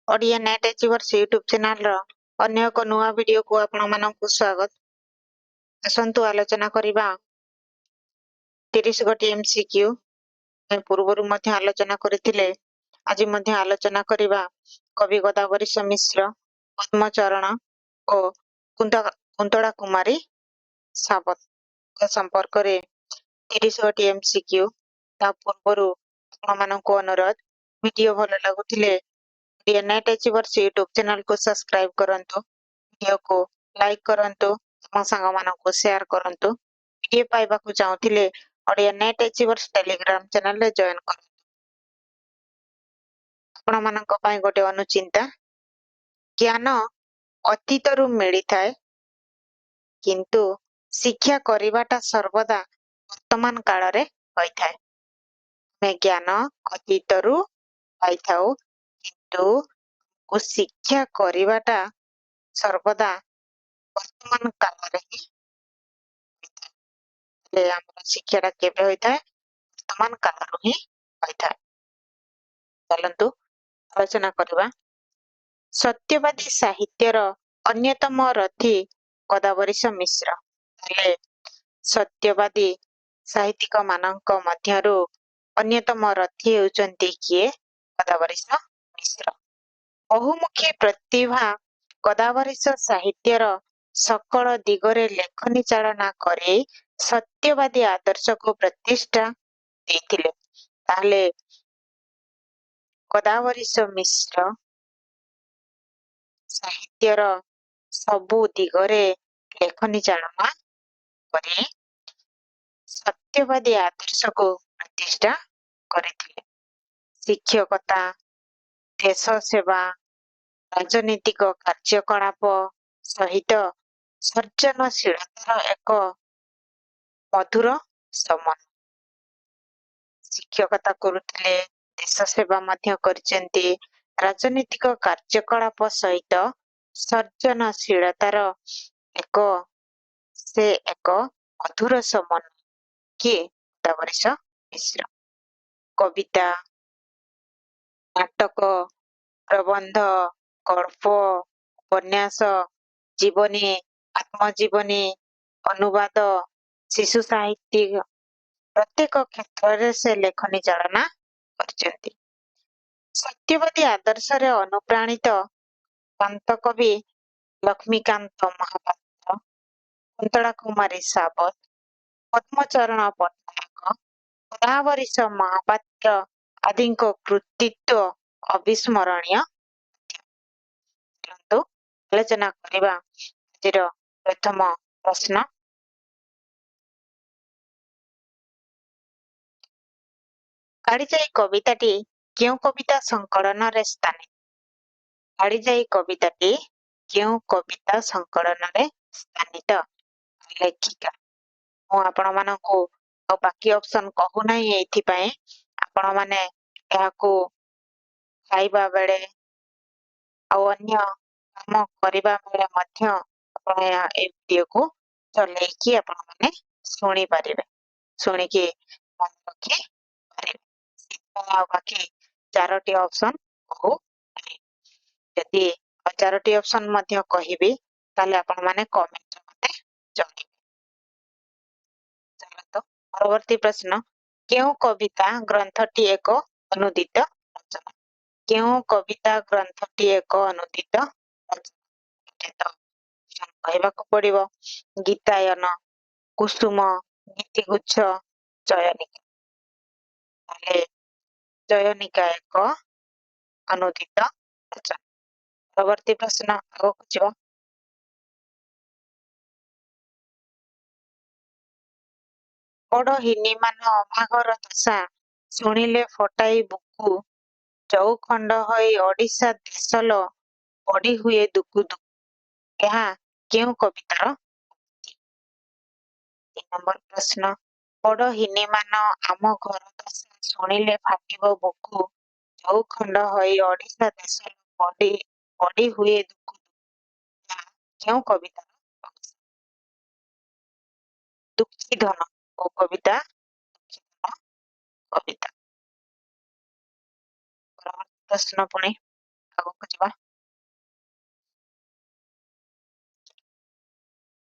Odia net achievers YouTube channel रो अन्य एक नुआ वीडियो को आपण मानकु स्वागत। आसंतु आलोचना करिबा 30 गोटी एमसीक्यू पूर्वरु मध्य आलोचना करथिले। आज मध्य आलोचना करिबा कवि गोदावरी मिश्र, पद्मचरण और कुंतला कुमारी सावत का संपर्क रे 30 गोटी एमसीक्यू। ता पूर्वरु आपण मानकु अनुरोध वीडियो भलो लागुथिले Odia net achievers YouTube channel को सब्सक्राइब करंतु, वीडियो को लाइक करंतु, तम संग मानकु शेयर करंतु। वीडियो पाइबा को चाहूथिले Odia net achievers Telegram channel रे जॉइन करंतु। आपण मानक पई गोटे अनुचिंता ज्ञान अतीतरु मिली थाए किंतु शिक्षा करिवाटा सर्वदा वर्तमान काल रे होई थाए। मैं ज्ञान अतीतरु पाई थाउ किंतु को शिक्षा करिवाटा सर्वदा वर्तमान काल रे ही ले हमर शिक्षाटा केबे होई थाए वर्तमान काल रो ही होई थाए। चलंतु आलोचना करबा सत्यवादी साहित्यर अन्यतम रथी गोदावरी मिश्र। तले सत्यवादी साहित्यिक मानक मध्यरु अन्यतम रथी हेउचंती किए गोदावरी मिश्र। बहुमुखी प्रतिभा गोदावरी साहित्यर सकल दिगरे लेखनी चालना करे सत्यवादी आदर्श को प्रतिष्ठा देथिले। ताले गोदावरी मिश्र साहित्यर सबु दिगरे लेखनी चालना करे सत्यवादी आदर्श को प्रतिष्ठा करथिले। शिक्षकता, देश सेवा, राजनीतिक कार्यकलाप सहित सर्जनशीलतार एक मधुर समान। शिक्षकता करुथिले, देश सेवा मध्य करचंती, राजनीतिक कार्यकलाप सहित सर्जनशीलतार एक से एक मधुर समान किए गोदावरी मिश्र। कविता, नाटक, प्रबंध, गल्प, उपन्यास, जीवनी, आत्मजीवनी, अनुवाद, शिशु साहित्य प्रत्येक क्षेत्र से लेखनी चालना करचंती। सत्यवादी आदर्श रे अनुप्राणित संत कवि लक्ष्मीकांत महापात्र, कुंतला कुमारी सावत, पद्मचरण पट्टनायक, गोदावरी महापात्र आदि कृतित्व अविस्मरणीय। तो आलोचना करिबा आजिर प्रथम प्रश्न कालिजाई कविताटी क्यों कविता संकलन रे स्थानित? कालिजाई कविताटी क्यों कविता संकलन रे स्थानित? लेखिका मु आपण मानकु बाकी ऑप्शन कहू नाही एथि पय आपण माने याकू खाइबा बेले आ अन्य काम करिबा बेले मध्य आपण ए वीडियो को चलेकी आपण माने सुनी पारिबे, सुनी के मन रखी पारिबे। बाकी चारोटी ऑप्शन कहू नाही। यदि चारोटी ऑप्शन मध्य कहिबे ताले आपण माने कमेंट मते जणाइबे। चलो तो परवर्ती प्रश्न क्यों कविता ग्रंथटी एक अनुदित रचना? क्यों कविता ग्रंथटी एक अनुदित रचना? कहबाक पड़िबो गीतायन, कुसुम, गीतिगुच्छ, चयनिका। ताले चयनिका एक अनुदित रचना। परवर्ती प्रश्न आगक जिवो बड़ हिनी मान अमागर दशा शुणिले फटाई बुकु चौ खंड होई ओडिशा देशलो पड़ी हुए दुकु दुकु। यह क्यों कवितार? 3 नंबर प्रश्न बड़ हिनी मान आम घर दशा शुणिले फाटिबो बुकु चौ खंड होई ओडिशा देशलो पड़ी हुए दुकु दुकु। यह क्यों कवितार? दुखी धन ओ कविता दुखी धन कविता। प्रश्न पुणी ଆଗକୁ ଯିବା।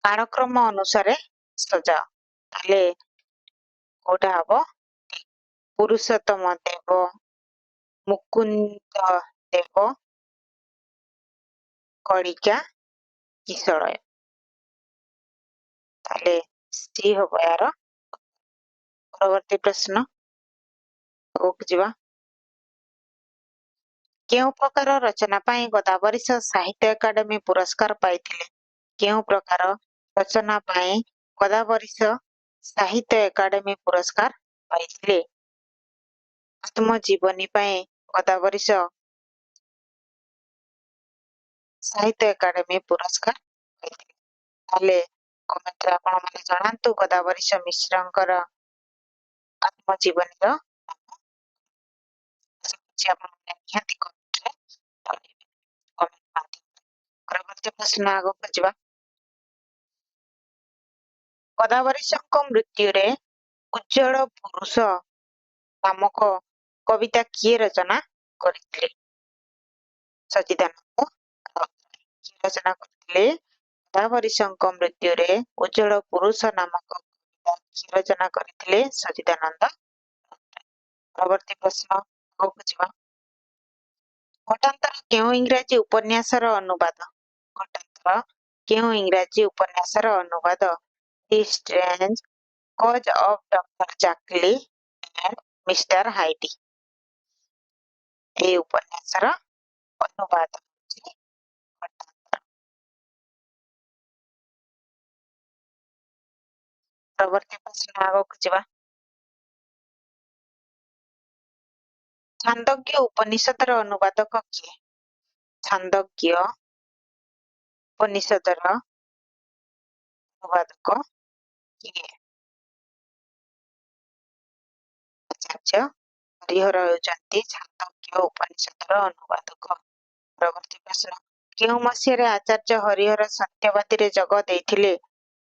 କାଳକ୍ରମ ଅନୁସାରେ ସଜାଅ। ତାହେଲେ କୋଉଟା ହବ? ପୁରୁଷୋତ୍ତମ ଦେବ, ମୁକୁନ୍ଦ ଦେବ, କଳିକା କିଶଳୟ। ତାହେଲେ ସି ହବ ୟାର। ପରବର୍ତ୍ତୀ ପ୍ରଶ୍ନ ଆଗକୁ ଯିବା। କେଉଁ ପ୍ରକାର ରଚନା ପାଇଁ ଗୋଦାବରୀଶ ସାହିତ୍ୟ ଏକାଡେମୀ ପୁରସ୍କାର ପାଇଥିଲେ? କେଉଁ ପ୍ରକାର ରଚନା ପାଇଁ ଗୋଦାବରୀଶ ସାହିତ୍ୟ ଏକାଡେମୀ ପୁରସ୍କାର ପାଇଥିଲେ? ଆତ୍ମଜୀବନୀ ପାଇଁ ଗୋଦାବରୀଶ ସାହିତ୍ୟ ଏକାଡେମୀ ପୁରସ୍କାର ପାଇଥିଲେ। ତାହେଲେ କମେଣ୍ଟରେ ଆପଣ ମାନେ ଜଣାନ୍ତୁ ଗୋଦାବରୀଶ ମିଶ୍ରଙ୍କର ଆତ୍ମଜୀବନୀର ନାମ। ଆପଣ ନିହାତି କମେଣ୍ଟରେ ଜଣାଇବେ। କମେଣ୍ଟ ମାଧ୍ୟମରେ। ପରବର୍ତ୍ତୀ ପ୍ରଶ୍ନ ଆଗକୁ ଯିବା। ଗୋଦାବରୀଶଙ୍କ ମୃତ୍ୟୁରେ ଉଜ୍ଜଳ ପୁରୁଷ ନାମକ କବିତା କିଏ ରଚନା କରିଥିଲେ? ସଚିଦାନନ୍ଦ ରାଉତରାୟ। କିଏ ରଚନା କରିଥିଲେ? ଗୋଦାବରୀଶଙ୍କ ମୃତ୍ୟୁରେ ଉଜ୍ଜଳ ପୁରୁଷ ନାମକ କବିତା କିଏ ରଚନା କରିଥିଲେ? ସଚିଦାନନ୍ଦ ରାଉତରାୟ। ପରବର୍ତ୍ତୀ ପ୍ରଶ୍ନ ଆଗକୁ ଯିବା। ଘଟାନ୍ତର କେଉଁ ଇଂରାଜୀ ଉପନ୍ୟାସର ଅନୁବାଦ? ଘଟାନ୍ତର କେଉଁ ଇଂରାଜୀ ଉପନ୍ୟାସର ଅନୁବାଦ? The strange case of doctor Jekyll and mister Hyde. ଏହି ଉପନ୍ୟାସର ଅନୁବାଦ ହେଉଛି ଘଟାନ୍ତର। ପରବର୍ତ୍ତୀ ପ୍ରଶ୍ନ ଆଗକୁ ଯିବା। ଛାନ୍ଦୋଗ୍ୟ ଉପନିଷଦର ଅନୁବାଦକ କିଏ? ଛାନ୍ଦୋଗ୍ୟ ଉପନିଷଦର ଅନୁବାଦକ କିଏ? ଆଚାର୍ଯ୍ୟ ହରିହର ହେଉଛନ୍ତି ଛାନ୍ଦୋଗ୍ୟ ଉପନିଷଦର ଅନୁବାଦକ। ପରବର୍ତ୍ତୀ ପ୍ରଶ୍ନ କେଉଁ ମସିହାରେ ଆଚାର୍ଯ୍ୟ ହରିହର ସତ୍ୟବାଦୀରେ ଯୋଗ ଦେଇଥିଲେ?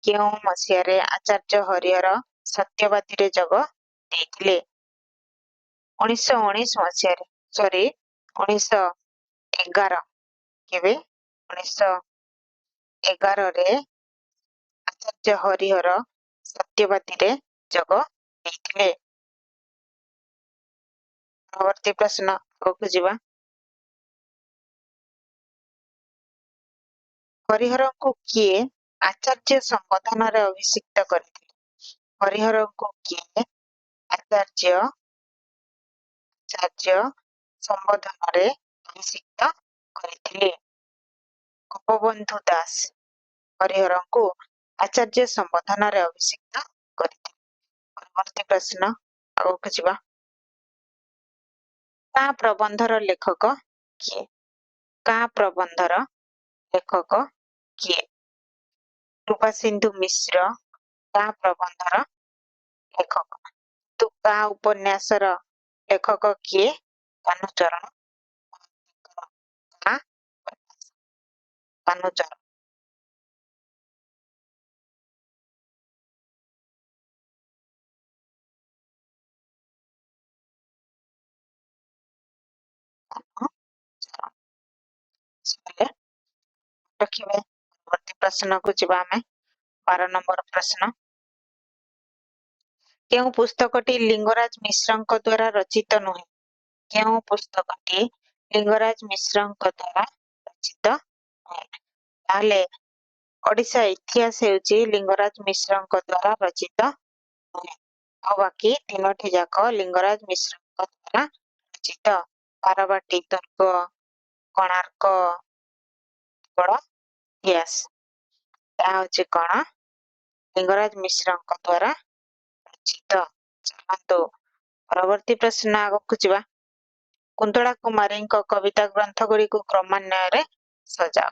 କେଉଁ ମସିହାରେ ଆଚାର୍ଯ୍ୟ ହରିହର ସତ୍ୟବାଦୀରେ ଯୋଗ ଦେଇଥିଲେ? 1919 ମସିହାରେ। ସରି 1911। କେବେ? 1911ରେ ଆଚାର୍ଯ୍ୟ ହରିହର ସତ୍ୟବାଦୀରେ ଯୋଗ ଦେଇଥିଲେ। ପରବର୍ତ୍ତୀ ପ୍ରଶ୍ନ ଆଗକୁ ଯିବା। ହରିହରଙ୍କୁ କିଏ ଆଚାର୍ଯ୍ୟ ସମ୍ବୋଧନରେ ଅଭିଷିକ୍ତ କରିଥିଲେ? ହରିହରଙ୍କୁ କିଏ ଆଚାର୍ଯ୍ୟ ସମ୍ବୋଧନରେ ଅଭିଷିକ୍ତ କରିଥିଲେ? ଗୋପବନ୍ଧୁ ଦାସ ହରିହରଙ୍କୁ ଆଚାର୍ଯ୍ୟ ସମ୍ବୋଧନରେ ଅଭିଷିକ୍ତ କରିଥିଲେ। ପରବର୍ତ୍ତୀ ପ୍ରଶ୍ନ ଆଗକୁ ଯିବା। କାଁ ପ୍ରବନ୍ଧର ଲେଖକ କିଏ? କାଁ ପ୍ରବନ୍ଧର ଲେଖକ କିଏ? କୃପାସିନ୍ଧୁ ମିଶ୍ର କାଁ ପ୍ରବନ୍ଧର ଲେଖକ। ତୁ କାଁ ଉପନ୍ୟାସର ଲେଖକ କିଏ? କାହ୍ନୁଚରଣ ମହାନ୍ତିଙ୍କର କାଁ ଉପନ୍ୟାସ। କାହ୍ନୁଚରଣ। ରଖିବେ। ପରବର୍ତ୍ତୀ ପ୍ରଶ୍ନକୁ ଯିବା ଆମେ। 12 ନମ୍ବର ପ୍ରଶ୍ନ। କେଉଁ ପୁସ୍ତକଟି ଲିଙ୍ଗରାଜ ମିଶ୍ରଙ୍କ ଦ୍ୱାରା ରଚିତ ନୁହେଁ? କେଉଁ ପୁସ୍ତକଟି ଲିଙ୍ଗରାଜ ମିଶ୍ରଙ୍କ ଦ୍ୱାରା ରଚିତ ନୁହେଁ? ତାହେଲେ ଓଡ଼ିଶା ଇତିହାସ ହେଉଛି ଲିଙ୍ଗରାଜ ମିଶ୍ରଙ୍କ ଦ୍ୱାରା ରଚିତ ନୁହେଁ। ଆଉ ବାକି ତିନୋଟି ଯାକ ଲିଙ୍ଗରାଜ ମିଶ୍ରଙ୍କ ଦ୍ୱାରା ରଚିତ। ବାରବାଟୀ ଦୁର୍ଗ, କୋଣାର୍କ ଇତିହାସ। ଏହା ହେଉଛି କଣ? ଲିଙ୍ଗରାଜ ମିଶ୍ରଙ୍କ ଦ୍ୱାରା ରଚିତ। ଚାଲନ୍ତୁ ପରବର୍ତ୍ତୀ ପ୍ରଶ୍ନ ଆଗକୁ ଯିବା। କୁନ୍ତଳା କୁମାରୀଙ୍କ କବିତା ଗ୍ରନ୍ଥ ଗୁଡ଼ିକୁ କ୍ରମାନ୍ୱୟରେ ସଜାଅ।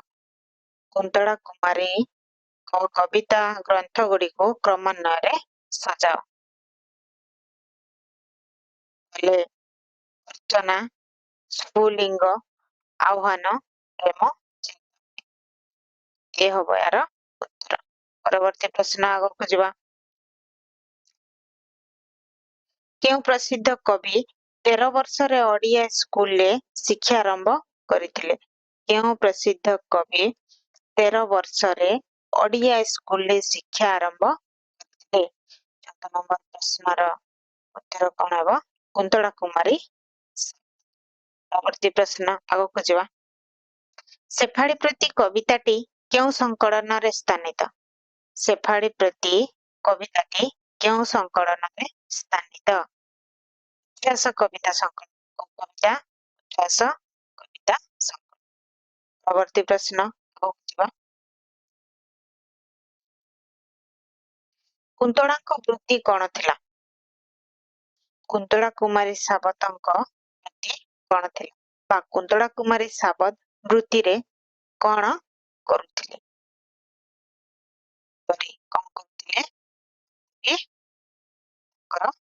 କୁନ୍ତଳା କୁମାରୀଙ୍କ କବିତା ଗ୍ରନ୍ଥ ଗୁଡ଼ିକୁ କ୍ରମାନ୍ୱୟରେ ସଜାଅ। ହେଲେ ଅର୍ଚ୍ଚନା, ସ୍ଫୁଲିଙ୍ଗ, ଆହ୍ୱାନ, ପ୍ରେମ, ଏ ହବ ୟାର ଉତ୍ତର। ପରବର୍ତ୍ତୀ ପ୍ରଶ୍ନ ଆଗକୁ ଯିବା। କେଉଁ ପ୍ରସିଦ୍ଧ କବି 13 ବର୍ଷରେ ଓଡ଼ିଆ ସ୍କୁଲରେ ଶିକ୍ଷା ଆରମ୍ଭ କରିଥିଲେ? କେଉଁ ପ୍ରସିଦ୍ଧ କବି 13 ବର୍ଷରେ ଓଡ଼ିଆ ସ୍କୁଲରେ ଶିକ୍ଷା ଆରମ୍ଭ କରିଥିଲେ? 14 ନମ୍ବର ପ୍ରଶ୍ନର ଉତ୍ତର କଣ ହେବ? କୁନ୍ତଳା କୁମାରୀ। ପରବର୍ତ୍ତୀ ପ୍ରଶ୍ନ ଆଗକୁ ଯିବା। ସେଫାଳି ପ୍ରତି କବିତାଟି କେଉଁ ସଂକଳନରେ ସ୍ଥାନିତ? ସେଫାଳି ପ୍ରତି କବିତାଟି କେଉଁ ସଂକଳନରେ ସ୍ଥାନିତ? ଉଚ୍ଛ୍ୱାସ କବିତା ସଂକଳନ। କବିତା ଉଚ୍ଛ୍ୱାସ କବିତା ସଂକଳନ। ପରବର୍ତ୍ତୀ ପ୍ରଶ୍ନ ଆଗକୁ ଯିବା। କୁନ୍ତଳାଙ୍କ ବୃତ୍ତି କଣ ଥିଲା? କୁନ୍ତଳା କୁମାରୀ ସାବତଙ୍କ ବୃତ୍ତି କଣ ଥିଲା? ବା କୁନ୍ତଳା କୁମାରୀ ସାବତ ବୃତ୍ତିରେ କଣ କରୁଥିଲେ? କଣ କରୁଥିଲେ? ତାଙ୍କର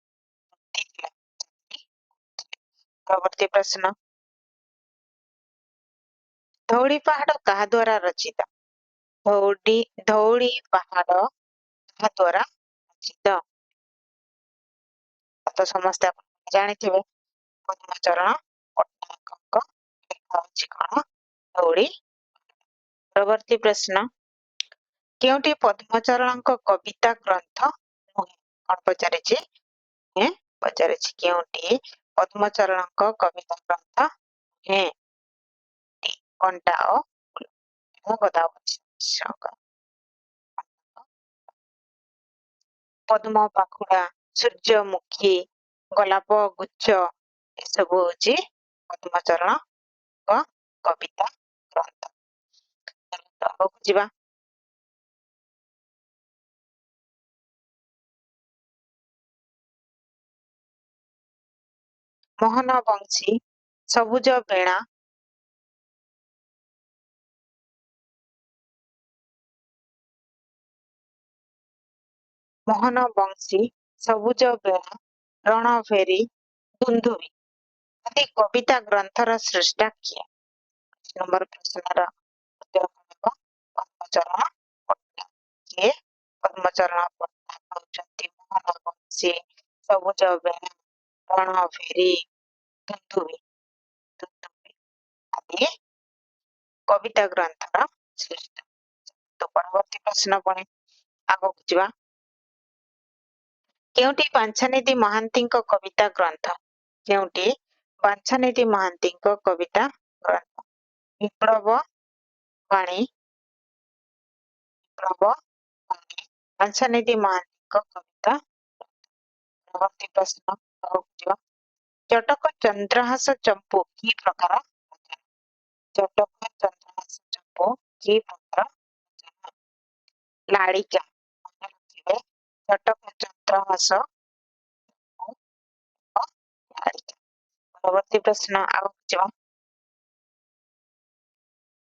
ବୃତ୍ତି ଥିଲା। ପରବର୍ତ୍ତୀ ପ୍ରଶ୍ନ। ଧଉଳି ପାହାଡ଼ କାହା ଦ୍ୱାରା ରଚିତ? ଧଉଳି ପାହାଡ଼ କାହା ଦ୍ୱାରା ରଚିତ? ତ ସମସ୍ତେ ଆପଣ ଜାଣିଥିବେ ପଦ୍ମଚରଣ ପଟ୍ଟନାୟକଙ୍କ ଲେଖା ଅଛି କଣ? ଧଉଳି। ପରବର୍ତ୍ତୀ ପ୍ରଶ୍ନ। କେଉଁଠି ପଦ୍ମଚରଣଙ୍କ କବିତା ଗ୍ରନ୍ଥ ନୁହେଁ? କଣ ପଚାରିଛି? ପଚାରିଛି କେଉଁଠି ପଦ୍ମଚରଣଙ୍କ କବିତା ଗ୍ରନ୍ଥ ନୁହେଁ? କଣ୍ଟା ଓ ପଦ୍ମ ପାଖୁଡା, ସୂର୍ଯ୍ୟମୁଖୀ, ଗୋଲାପ ଗୁଚ୍ଛ ଏସବୁ ହଉଛି ପଦ୍ମଚରଣଙ୍କ କବିତା ଗ୍ରନ୍ଥ। ଆଗକୁ ଯିବା। ମୋହନ ବଂଶୀ, ସବୁଜ ବେଣା, ମୋହନ ବଂଶୀ, ସବୁଜ ବେଣା, ରଣଭେରୀ, ଦୁନ୍ଦୁଭି ଆଦି କବିତା ଗ୍ରନ୍ଥର ସ୍ରଷ୍ଟା କିଏ? ନମ୍ବର ପ୍ରଶ୍ନର ଉତ୍ତର ହେବ ପଦ୍ମଚରଣ ପଟ୍ଟନାୟକ। କିଏ? ପଦ୍ମଚରଣ ପଟ୍ଟନାୟକ ହେଉଛନ୍ତି ମୋହନ ବଂଶୀ, ସବୁଜ ବେଣା, ରଣଭେରୀ, ଦୁନ୍ଦୁଭି ଆଦି କବିତା ଗ୍ରନ୍ଥର ସ୍ରଷ୍ଟା। ତ ପରବର୍ତ୍ତୀ ପ୍ରଶ୍ନ ପୁଣି ଆଗକୁ ଯିବା। କେଉଁଠି ବାଞ୍ଛାନିଧି ମହାନ୍ତିଙ୍କ କବିତା ଗ୍ରନ୍ଥ? କେଉଁଠି ବାଞ୍ଛାନିଧି ମହାନ୍ତିଙ୍କ କବିତା ଗ୍ରନ୍ଥ? ବିପ୍ଳବ ବାଣୀ, ବାଞ୍ଛାନିଧି ମହାନ୍ତିଙ୍କ କବିତା। ପରବର୍ତ୍ତୀ ପ୍ରଶ୍ନ ଆଗକୁ ଯିବା। ଚଟକ ଚନ୍ଦ୍ରହାସ ଚମ୍ପୁ କି ପ୍ରକାର ରଚନା? ଚଟକ ଚନ୍ଦ୍ରହାସ ଚମ୍ପୁ କି ପ୍ରକାର ରଚନା? ଲାଳିକା। ମନେ ରଖିବେ ଚଟକ ଚନ୍ଦ୍ରହାସ ଲାଳିକା। ପରବର୍ତ୍ତୀ ପ୍ରଶ୍ନ ଆଗକୁ ଯିବା।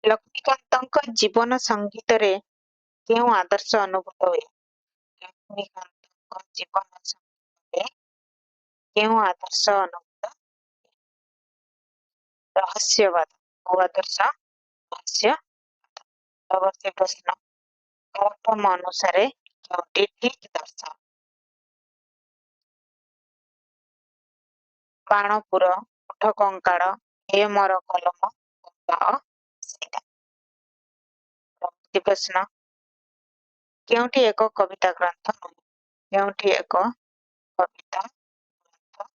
ଲକ୍ଷ୍ମୀକାନ୍ତଙ୍କ ଜୀବନ ସଙ୍ଗୀତରେ କେଉଁ ଆଦର୍ଶ ଅନୁଭୂତ ହୁଏ? ଲକ୍ଷ୍ମୀକାନ୍ତଙ୍କ ଜୀବନ ସଙ୍ଗୀତରେ କେଉଁ ଆଦର୍ଶ ଅନୁଭୂତ? ରହସ୍ୟବାଦ। କୋଉ ଆଦର୍ଶ? ରହସ୍ୟବାଦ। ପରବର୍ତ୍ତୀ ପ୍ରଶ୍ନ। ଗୌତମ ଅନୁସାରେ କେଉଁଟି ଠିକ ଦର୍ଶନ? ବାଣପୁର, ଉଠ କଙ୍କାଳ, ହେ ମୋର କଲମ, ସେଇଟା। ପରବର୍ତ୍ତୀ ପ୍ରଶ୍ନ। କେଉଁଠି ଏକ କବିତା ଗ୍ରନ୍ଥ ନୁହେଁ? କେଉଁଠି ଏକ କବିତା ଗ୍ରନ୍ଥ?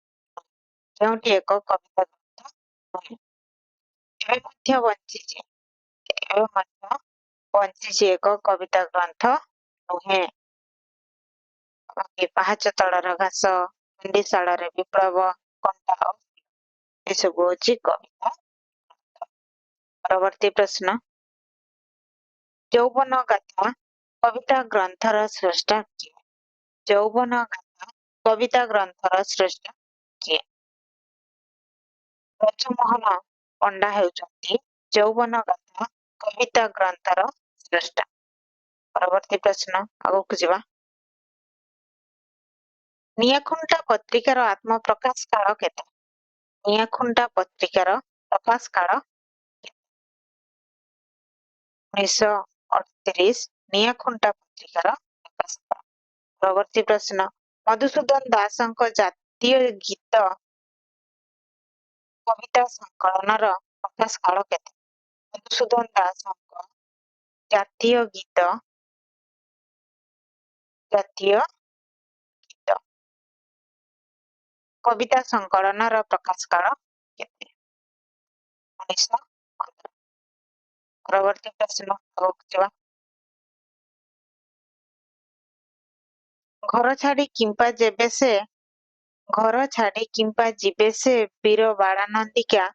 କେଉଁଠି ଏକ କବିତା ଗ୍ରନ୍ଥ ନୁହେଁ? ଏବେ ମଧ୍ୟ ବଞ୍ଚିଛି ଏକ କବିତା ଗ୍ରନ୍ଥ ନୁହେଁ। ପାହାଚ ତଳର ଘାସ, ଭେଣ୍ଡିଶାଳରେ ବିପ୍ଳବ, କଣ୍ଟା ଏସବୁ ହଉଛି କବିତା। ପରବର୍ତ୍ତୀ ପ୍ରଶ୍ନ। ଯୌବନ ଗାଥା କବିତା ଗ୍ରନ୍ଥର ସ୍ରଷ୍ଟା କିଏ? ଯୌବନ ଗାଥା କବିତା ଗ୍ରନ୍ଥର ସ୍ରଷ୍ଟା କିଏ? ବ୍ରଜମୋହନ ପଣ୍ଡା ହେଉଛନ୍ତି ଯୌବନ ଗାଥା କବିତା ଗ୍ରନ୍ଥର ସ୍ରଷ୍ଟା। ପରବର୍ତ୍ତୀ ପ୍ରଶ୍ନ ଆଗକୁ ଯିବା। ନିଆଖୁଣ୍ଟା ପତ୍ରିକାର ଆତ୍ମପ୍ରକାଶ କାଳ କେତେ? ନିଆଖୁଣ୍ଟା ପତ୍ରିକାର ପ୍ରକାଶ କାଳ 1938 ନିଆଖୁଣ୍ଟା ପତ୍ରିକାର ପ୍ରକାଶ କାଳ। ପରବର୍ତ୍ତୀ ପ୍ରଶ୍ନ। ମଧୁସୂଦନ ଦାସଙ୍କ ଜାତୀୟ ଗୀତ କବିତା ସଂକଳନର ପ୍ରକାଶ କାଳ କେତେ? ମଧୁସୂଦନ ଦାସଙ୍କ ଜାତୀୟ ଗୀତ କବିତା ସଂକଳନର ପ୍ରକାଶ କାଳ କେତେ? 1915। ପରବର୍ତ୍ତୀ ପ୍ରଶ୍ନ ଯିବା। ଘର ଛାଡ଼ି କିମ୍ପା ଯିବେ ସେ ବୀର ବାଳାନନ୍ଦିକା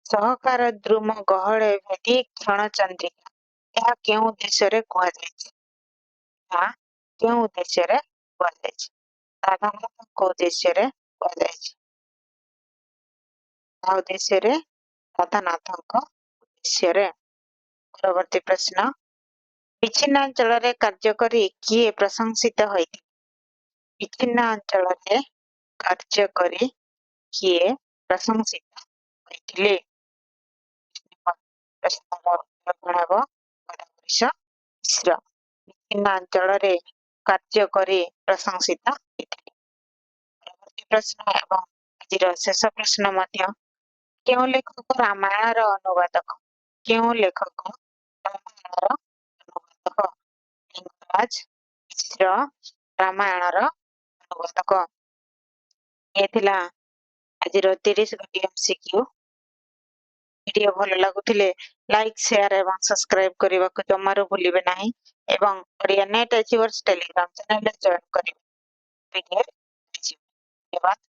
ସହକାର ଦ୍ରୁମ ଗହଳେ ଭେଦି କ୍ଷଣ ଚନ୍ଦ୍ରିକା। ଏହା କେଉଁ ଦେଶରେ କୁହାଯାଇଛି? କେଉଁ ଦେଶରେ କୁହାଯାଇଛି? ରାଧାନାଥ କୋଉ ଦେଶରେ କୁହାଯାଇଛି? ଆଉ ଦେଶରେ ରାଧାନାଥଙ୍କ ଦେଶରେ। ପରବର୍ତ୍ତୀ ପ୍ରଶ୍ନ ବିଚ୍ଛିନ୍ନାଞ୍ଚଳରେ କାର୍ଯ୍ୟ କରି କିଏ ପ୍ରଶଂସିତ ହୋଇଥିଲେ? ବିଚ୍ଛିନ୍ନାଞ୍ଚଳରେ କାର୍ଯ୍ୟ କରି କିଏ ପ୍ରଶଂସିତ ହୋଇଥିଲେ? ପ୍ରଶ୍ନର ଉତ୍ତର କଣ ହେବ? ଗଦାଧର ମିଶ୍ର ବିଚ୍ଛିନ୍ନାଞ୍ଚଳରେ କାର୍ଯ୍ୟ କରି ପ୍ରଶଂସିତ ହୋଇଥିଲେ। ପରବର୍ତ୍ତୀ ପ୍ରଶ୍ନ ଏବଂ ଆଜିର ଶେଷ ପ୍ରଶ୍ନ ମଧ୍ୟ କେଉଁ ଲେଖକ ରାମାୟଣର ଅନୁବାଦକ? କେଉଁ ଲେଖକ ରାମାୟଣର ଅନୁବାଦକ? ଲିଙ୍ଗରାଜ ମିଶ୍ର ରାମାୟଣର ଅନୁବାଦକ। ଏ ଥିଲା ଆଜିର 30 ଗୋଟି MCQ। ଭିଡିଓ ଭଲ ଲାଗୁଥିଲେ ଲାଇକ୍ ସେୟାର ଏବଂ ସବସ୍କ୍ରାଇବ କରିବାକୁ ଜମାରୁ ଭୁଲିବେ ନାହିଁ ଏବଂ ଓଡ଼ିଆ ନେଟ୍ ଆଚିଭର୍ସ ଟେଲିଗ୍ରାମ ଚ୍ୟାନେଲରେ ଜଏନ୍ କରିବେ। ଧନ୍ୟବାଦ।